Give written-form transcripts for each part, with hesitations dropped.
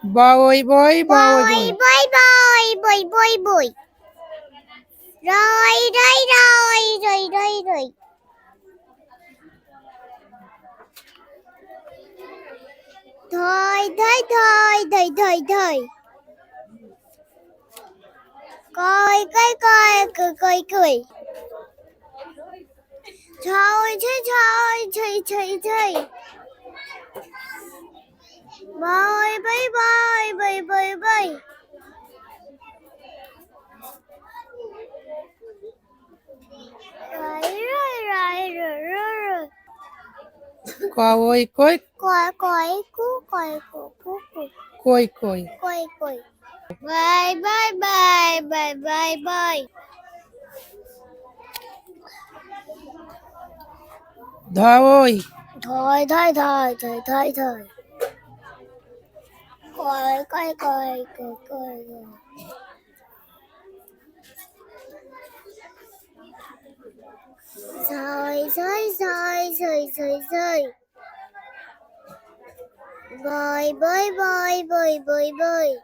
Bơi bơi bơi Bơi bơi. bơi bơi bơi bơi bơi. Rồi rồi rồi rồi rồi rồi. Thôi thôi thôi thôi thôi thôi. Coi coi coi cười cười cười. Thôi chơi chơi chơi chơi chơi. Bơi bơi bơi bơi bơi bơi. Rồi rồi rồi rồi rồi. Coi coi Coi coi cú coi cú cú cú. coi coi. Coi coi. Bơi bơi bơi bơi bơi bơi. Thôi. Thôi thôi thôi thôi thôi thôi. Coi coi coi coi coi. Rồi rồi rồi rồi rồi rồi. Bơi bơi bơi bơi bơi bơi.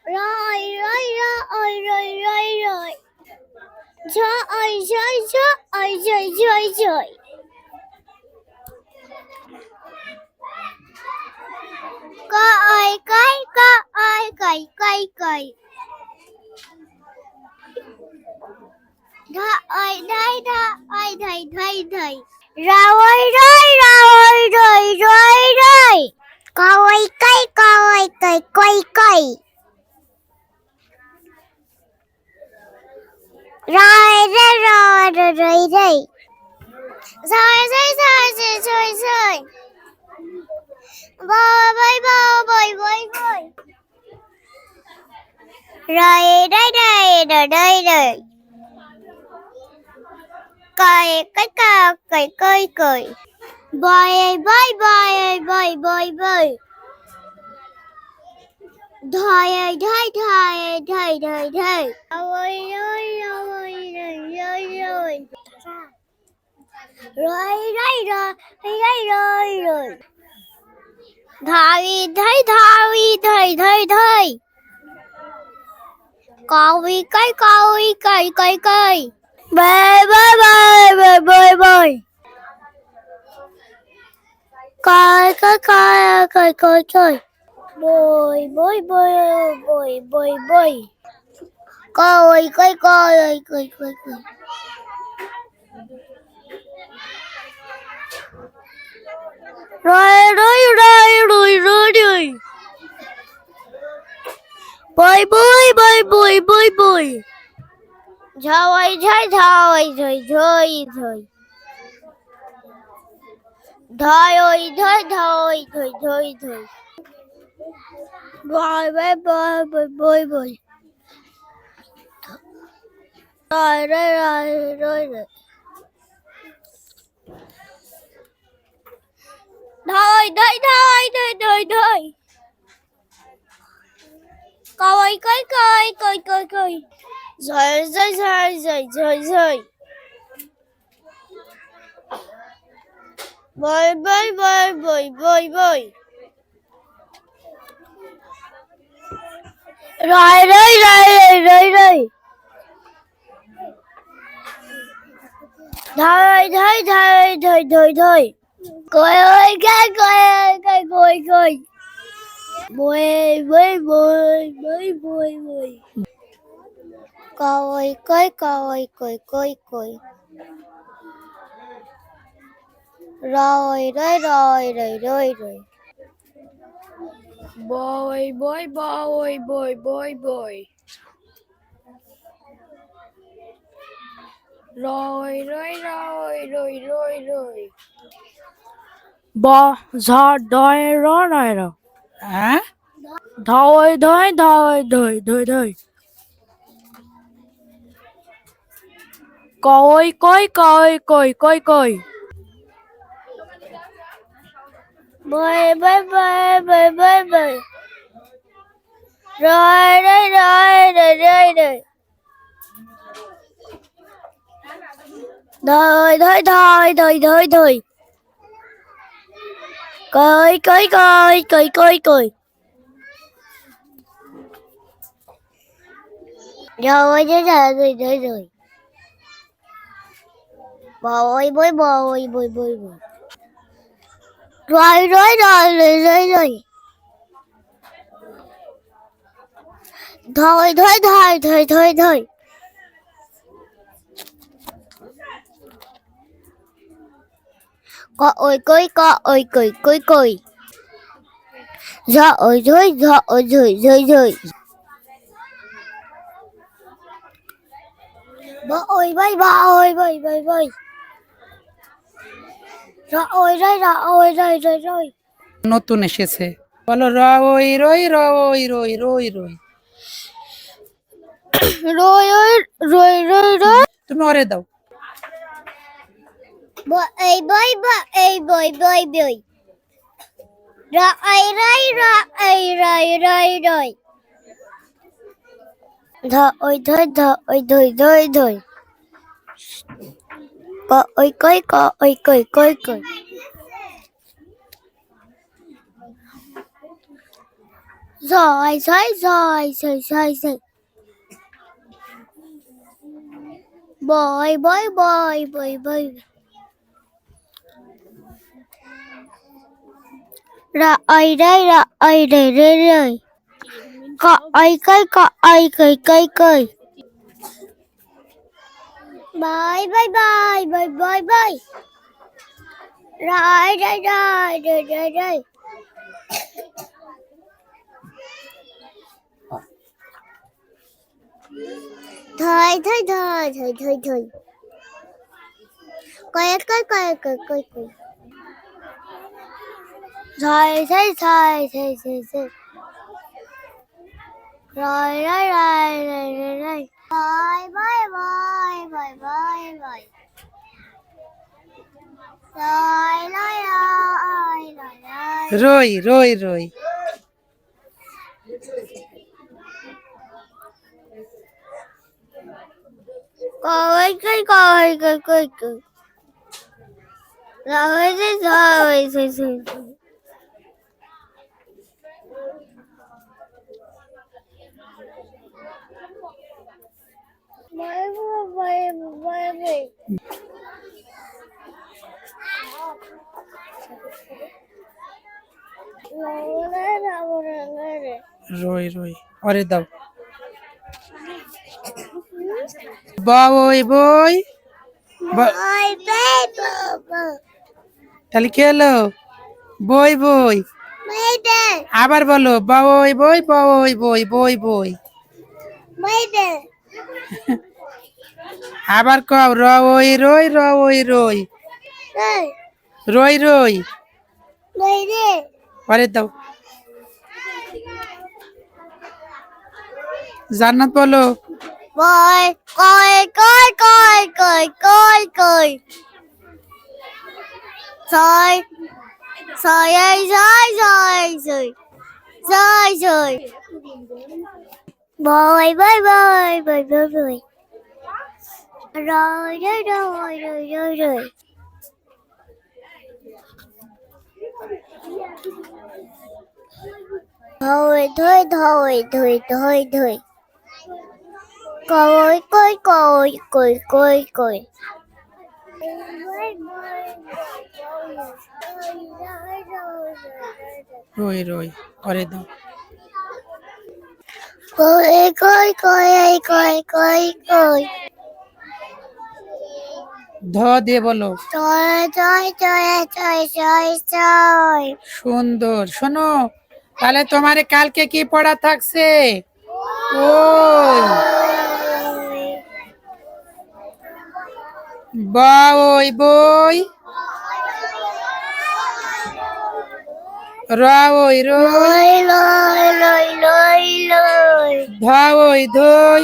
Rồi rồi rồi rồi rồi rồi. Trời ơi trời trời ơi trời trời trời. Có ơi coi coi. Đó ơi đây đó ơi thầy thầy. Rồi rồi rồi rồi rồi. Coi coi coi. Rồi rồi rồi rồi rồi rồi. Rồi rồi rồi rồi rồi rồi. Bơi bơi bơi bơi bơi bơi. Rồi đây đây rồi đây rồi. Cười. Bơi bơi bơi bơi bơi bơi. Thôi thôi thôi thôi thôi thôi. Ôi ơi ơi rồi. Rồi. Thôi. Coi. Bơi. Coi. Bơi. Coi. Rồi. Bơi. Thôi. Thôi. Bơi. Rồi. Thôi. Coi. Rồi. Bơi. Rồi. Thôi. Coi ơi, coi. Bơi. Coi. Rồi. Bơi bơi bơi bơi bơi bơi. Rồi. Bo giờ đôi rõ này rồi. Hả? Thôi. Coi. Bơi. Rồi. Thôi. Coi. Rồi rồi. Bồi bồi bồi bồi bồi bồi. Rồi. Thôi. Có ơi cười. Rồi. Bồi. Rồi. নতুন এসেছে, বলো রই রই রই রই রই রই। Rồi. তুমি ওরে দাও। Bồi. Rồi. Thôi. Có ơi cười. Rồi. Bồi. Rồi. Có ơi cười. Bye. Rồi. Thôi. Coi. Rồi. Rồi. Bye. Rồi. রই রই রই। Coi. Rồi. Bye. রই রই ওরে দাও। বই বই তাহলে কি হলো? বই বই। আবার বলো বই বই। আবার কও রই রই রই। রই ওরে দাও। জান্নাত বলো। Bồi. Coi. Rồi. Bồi. Rồi. Thôi. Coi. রই রই ওরে দাও। Coi. ধ দিয়ে বলো। Trời. সুন্দর। শোনো, তাহলে তোমার কালকে কি পড়া থাকছে? ও বই বই রই রই ধই ধই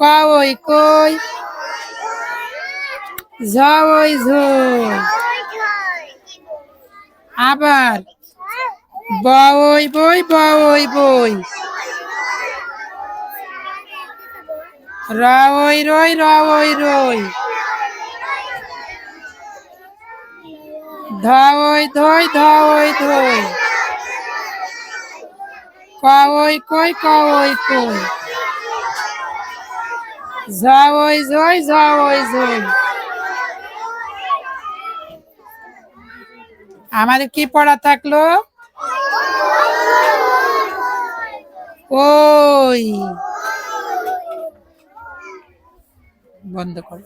কই কই ঝই ঝই। আবার বই বই রই রই ধই ধই কই কই কই কই ঝই ঝই ঝই ঝই। আমাদের কি পড়া থাকলো? ওই। বন্ধ করো।